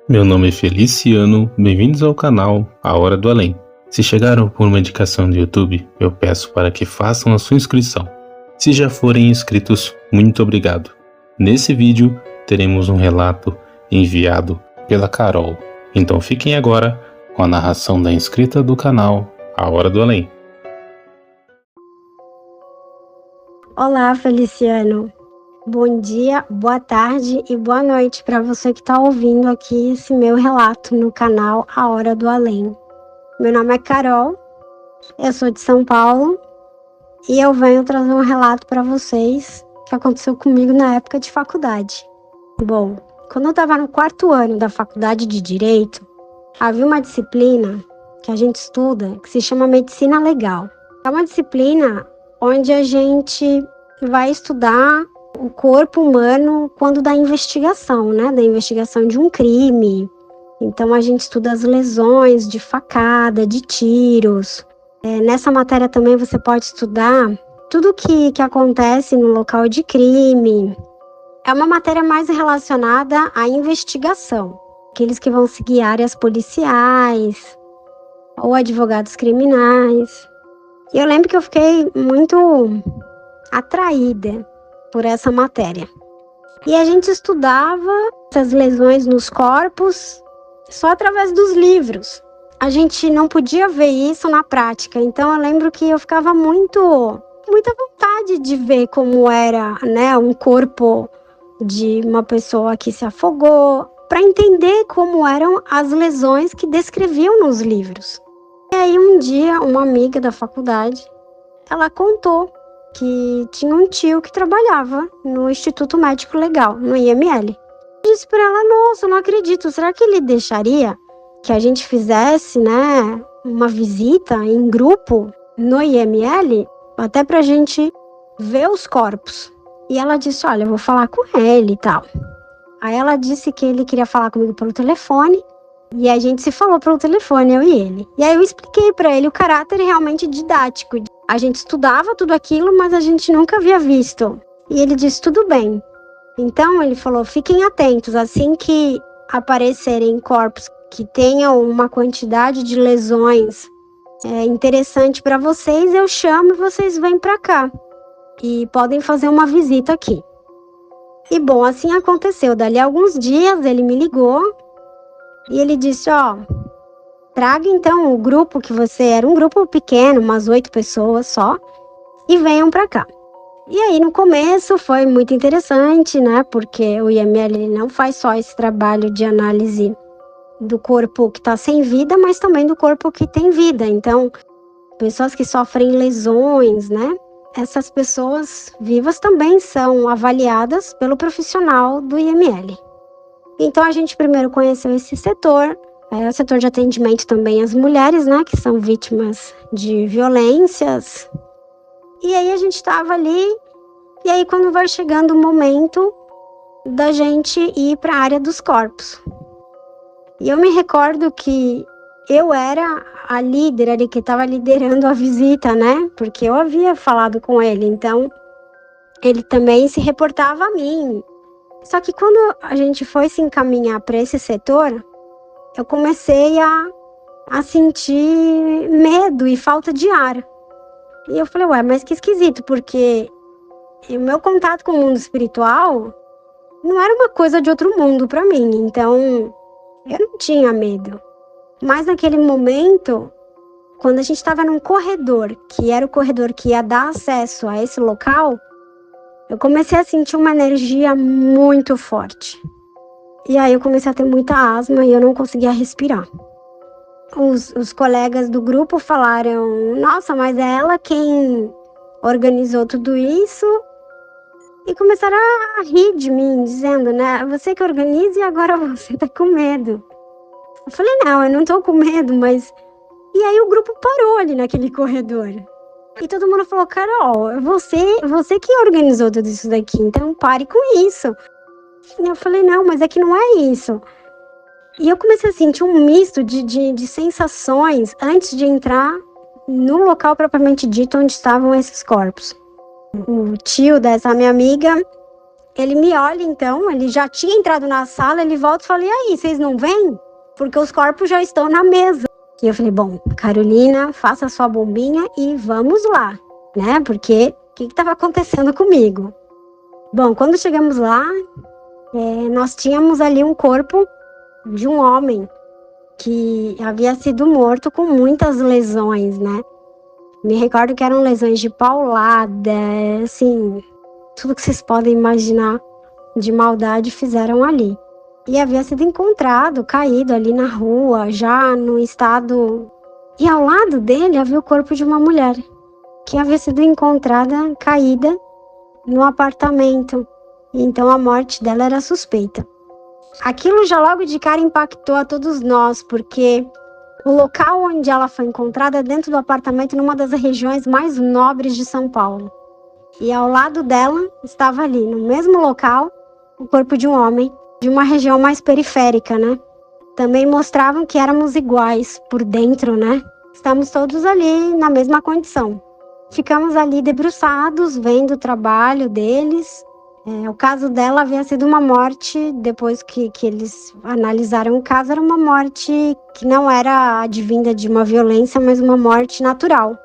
Meu nome é Feliciano, bem-vindos ao canal A Hora do Além. Se chegaram por uma indicação do YouTube, eu peço para que façam a sua inscrição. Se já forem inscritos, muito obrigado. Nesse vídeo, teremos um relato enviado pela Carol. Então fiquem agora com a narração da inscrita do canal A Hora do Além. Olá, Feliciano. Bom dia, boa tarde e boa noite para você que está ouvindo aqui esse meu relato no canal A Hora do Além. Meu nome é Carol, eu sou de São Paulo e eu venho trazer um relato para vocês que aconteceu comigo na época de faculdade. Bom, quando eu estava no 4º ano da faculdade de Direito, havia uma disciplina que a gente estuda que se chama Medicina Legal. É uma disciplina onde a gente vai estudar o corpo humano quando da investigação, né? Da investigação de um crime. Então a gente estuda as lesões de facada, de tiros. Nessa matéria também você pode estudar tudo que acontece no local de crime. É uma matéria mais relacionada à investigação. Aqueles que vão seguir áreas policiais ou advogados criminais. E eu lembro que eu fiquei muito atraída por essa matéria. E a gente estudava essas lesões nos corpos só através dos livros. A gente não podia ver isso na prática, então eu lembro que eu ficava muita vontade de ver como era, né, um corpo de uma pessoa que se afogou, para entender como eram as lesões que descreviam nos livros. E aí um dia, uma amiga da faculdade, ela contou que tinha um tio que trabalhava no Instituto Médico Legal, no IML. Eu disse para ela, nossa, não acredito, será que ele deixaria que a gente fizesse, né, uma visita em grupo no IML, até pra gente ver os corpos? E ela disse, olha, eu vou falar com ele e tal. Aí ela disse que ele queria falar comigo pelo telefone, e a gente se falou pelo telefone, eu e ele. E aí eu expliquei para ele o caráter realmente didático. A gente estudava tudo aquilo, mas a gente nunca havia visto. E ele disse, tudo bem. Então ele falou, fiquem atentos, assim que aparecerem corpos que tenham uma quantidade de lesões interessante para vocês, eu chamo e vocês vêm para cá. E podem fazer uma visita aqui. E bom, assim aconteceu. Dali a alguns dias ele me ligou e ele disse, traga então o grupo que você era, um grupo pequeno, umas 8 pessoas só, e venham para cá. E aí no começo foi muito interessante, né, porque o IML ele não faz só esse trabalho de análise do corpo que está sem vida, mas também do corpo que tem vida. Então, pessoas que sofrem lesões, né, essas pessoas vivas também são avaliadas pelo profissional do IML. Então a gente primeiro conheceu esse setor, o setor de atendimento também às mulheres, né, que são vítimas de violências. E aí a gente estava ali, e aí quando vai chegando o momento da gente ir para a área dos corpos. E eu me recordo que eu era a líder ali, que estava liderando a visita, né, porque eu havia falado com ele, então ele também se reportava a mim. Só que quando a gente foi se encaminhar para esse setor, eu comecei a sentir medo e falta de ar. E eu falei, mas que esquisito, porque o meu contato com o mundo espiritual não era uma coisa de outro mundo para mim, então eu não tinha medo. Mas naquele momento, quando a gente estava num corredor, que era o corredor que ia dar acesso a esse local, eu comecei a sentir uma energia muito forte. E aí eu comecei a ter muita asma e eu não conseguia respirar. Os colegas do grupo falaram, nossa, mas é ela quem organizou tudo isso? E começaram a rir de mim, dizendo, né, você que organiza e agora você tá com medo. Eu falei, não, eu não tô com medo, mas... E aí o grupo parou ali naquele corredor. E todo mundo falou, Carol, você que organizou tudo isso daqui, então pare com isso. E eu falei, não, mas é que não é isso. E eu comecei a sentir um misto de sensações antes de entrar no local propriamente dito onde estavam esses corpos. O tio dessa minha amiga, Ele me olha então, ele já tinha entrado na sala, ele volta e fala, e aí, vocês não vêm? Porque os corpos já estão na mesa. E eu falei, bom, Carolina, faça a sua bombinha e vamos lá, né? Porque o que estava acontecendo comigo? Bom, quando chegamos lá, nós tínhamos ali um corpo de um homem que havia sido morto com muitas lesões, né? Me recordo que eram lesões de paulada, assim, tudo que vocês podem imaginar de maldade fizeram ali. E havia sido encontrado, caído ali na rua, já no estado... E ao lado dele havia o corpo de uma mulher, que havia sido encontrada caída no apartamento. Então a morte dela era suspeita. Aquilo já logo de cara impactou a todos nós, porque o local onde ela foi encontrada é dentro do apartamento, numa das regiões mais nobres de São Paulo. E ao lado dela estava ali, no mesmo local, o corpo de um homem de uma região mais periférica, né? Também mostravam que éramos iguais por dentro, né? Estamos todos ali na mesma condição. Ficamos ali debruçados, vendo o trabalho deles. O caso dela havia sido uma morte, depois que eles analisaram o caso, era uma morte que não era advinda de uma violência, mas uma morte natural.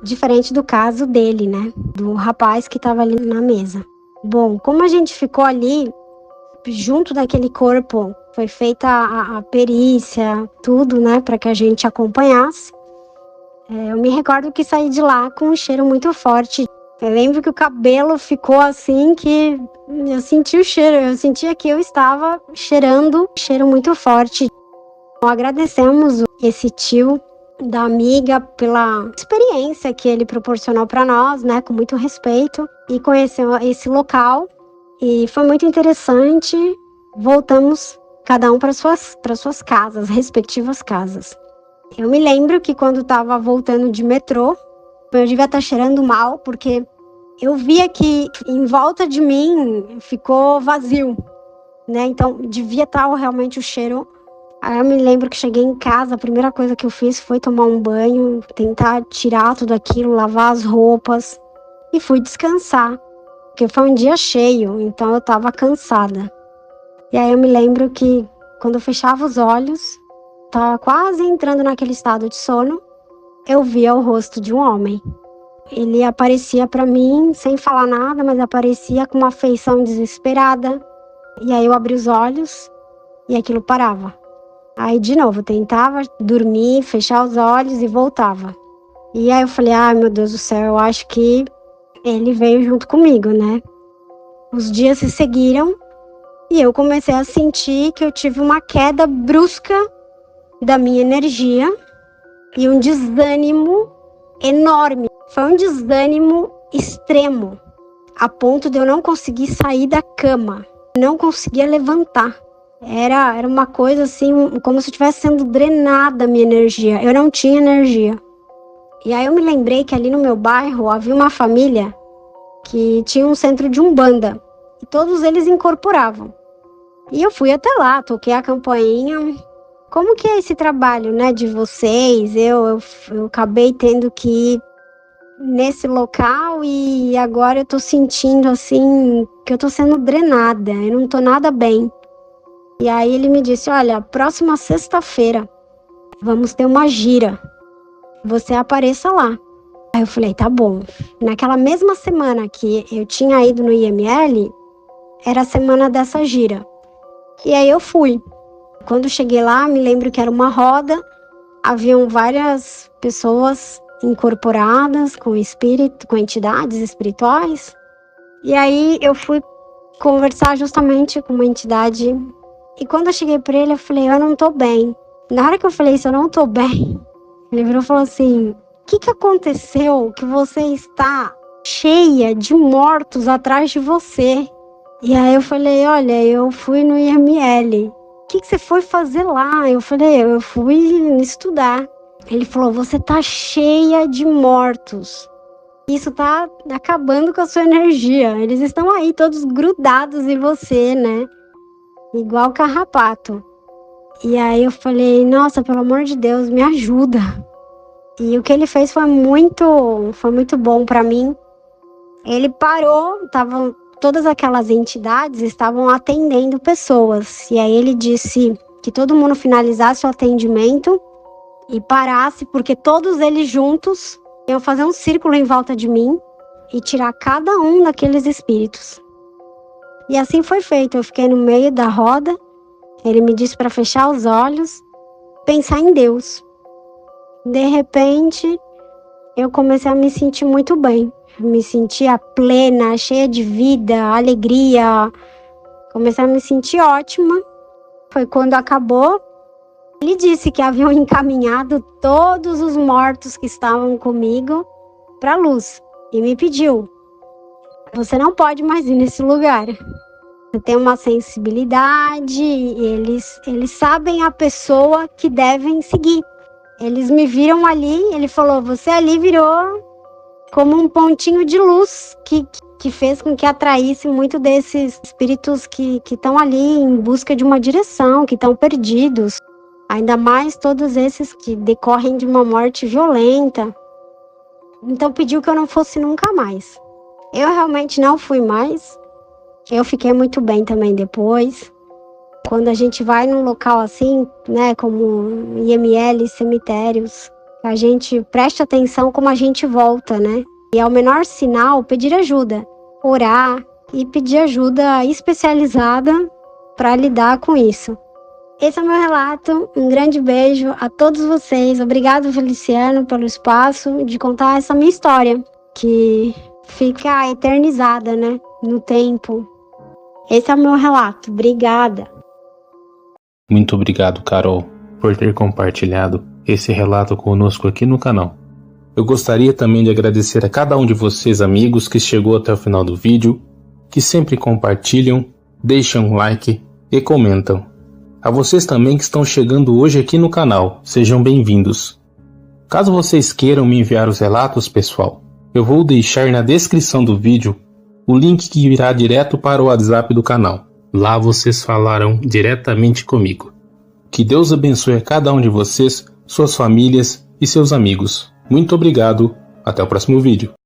Diferente do caso dele, né? Do rapaz que estava ali na mesa. Bom, como a gente ficou ali, junto daquele corpo, foi feita a perícia, tudo, né? Para que a gente acompanhasse. Eu me recordo que saí de lá com um cheiro muito forte. Eu lembro que o cabelo ficou assim, que eu senti o cheiro, eu sentia que eu estava cheirando, um cheiro muito forte. Então, agradecemos esse tio da amiga pela experiência que ele proporcionou para nós, né, com muito respeito, e conheceu esse local, e foi muito interessante. Voltamos cada um para suas casas, respectivas casas. Eu me lembro que quando estava voltando de metrô, eu devia estar cheirando mal, porque eu via que em volta de mim ficou vazio, né? Então, devia estar realmente o cheiro. Aí eu me lembro que cheguei em casa, a primeira coisa que eu fiz foi tomar um banho, tentar tirar tudo aquilo, lavar as roupas e fui descansar, porque foi um dia cheio, então eu estava cansada. E aí eu me lembro que quando eu fechava os olhos, estava quase entrando naquele estado de sono, eu via o rosto de um homem. Ele aparecia para mim sem falar nada, mas aparecia com uma feição desesperada. E aí eu abri os olhos e aquilo parava. Aí de novo, eu tentava dormir, fechar os olhos e voltava. E aí eu falei, meu Deus do céu, eu acho que ele veio junto comigo, né? Os dias se seguiram e eu comecei a sentir que eu tive uma queda brusca da minha energia e um desânimo enorme. Foi um desânimo extremo, a ponto de eu não conseguir sair da cama, não conseguia levantar. Era uma coisa assim, como se estivesse sendo drenada a minha energia. Eu não tinha energia. E aí eu me lembrei que ali no meu bairro havia uma família que tinha um centro de umbanda. E todos eles incorporavam. E eu fui até lá, toquei a campainha. Como que é esse trabalho, né, de vocês? Eu acabei tendo que ir nesse local e agora eu tô sentindo assim que eu tô sendo drenada, eu não tô nada bem. E aí ele me disse, olha, próxima sexta-feira vamos ter uma gira, você apareça lá. Aí eu falei, tá bom. Naquela mesma semana que eu tinha ido no IML, era a semana dessa gira. E aí eu fui. Quando cheguei lá, me lembro que era uma roda, haviam várias pessoas incorporadas com espírito, com entidades espirituais. E aí eu fui conversar justamente com uma entidade. E quando eu cheguei para ele, eu falei, eu não tô bem. Na hora que eu falei isso, eu não tô bem, ele virou e falou assim, o que aconteceu que você está cheia de mortos atrás de você? E aí eu falei, olha, eu fui no IML. O que você foi fazer lá? Eu falei, eu fui estudar. Ele falou, você tá cheia de mortos. Isso tá acabando com a sua energia. Eles estão aí todos grudados em você, né? Igual carrapato. E aí eu falei, nossa, pelo amor de Deus, me ajuda. E o que ele fez foi muito bom pra mim. Ele parou, tava todas aquelas entidades estavam atendendo pessoas. E aí ele disse que todo mundo finalizasse o atendimento e parasse, porque todos eles juntos iam fazer um círculo em volta de mim e tirar cada um daqueles espíritos. E assim foi feito. Eu fiquei no meio da roda. Ele me disse para fechar os olhos, pensar em Deus. De repente, eu comecei a me sentir muito bem. Me sentia plena, cheia de vida, alegria. Comecei a me sentir ótima. Foi quando acabou. Ele disse que haviam encaminhado todos os mortos que estavam comigo para a luz. E me pediu: você não pode mais ir nesse lugar. Você tem uma sensibilidade, eles sabem a pessoa que devem seguir. Eles me viram ali, ele falou: você ali virou como um pontinho de luz que fez com que atraísse muito desses espíritos que estão ali em busca de uma direção, que estão perdidos. Ainda mais todos esses que decorrem de uma morte violenta. Então pediu que eu não fosse nunca mais. Eu realmente não fui mais. Eu fiquei muito bem também depois. Quando a gente vai num local assim, né, como IML, cemitérios, a gente presta atenção como a gente volta, né? E é o menor sinal pedir ajuda, orar e pedir ajuda especializada para lidar com isso. Esse é o meu relato. Um grande beijo a todos vocês. Obrigado, Feliciano, pelo espaço de contar essa minha história, que fica eternizada, né, no tempo. Esse é o meu relato. Obrigada. Muito obrigado, Carol, por ter compartilhado esse relato conosco aqui no canal. Eu gostaria também de agradecer a cada um de vocês, amigos, que chegou até o final do vídeo, que sempre compartilham, deixam um like e comentam. A vocês também que estão chegando hoje aqui no canal, sejam bem-vindos. Caso vocês queiram me enviar os relatos, pessoal, eu vou deixar na descrição do vídeo o link que irá direto para o WhatsApp do canal. Lá vocês falarão diretamente comigo. Que Deus abençoe a cada um de vocês, suas famílias e seus amigos. Muito obrigado, até o próximo vídeo.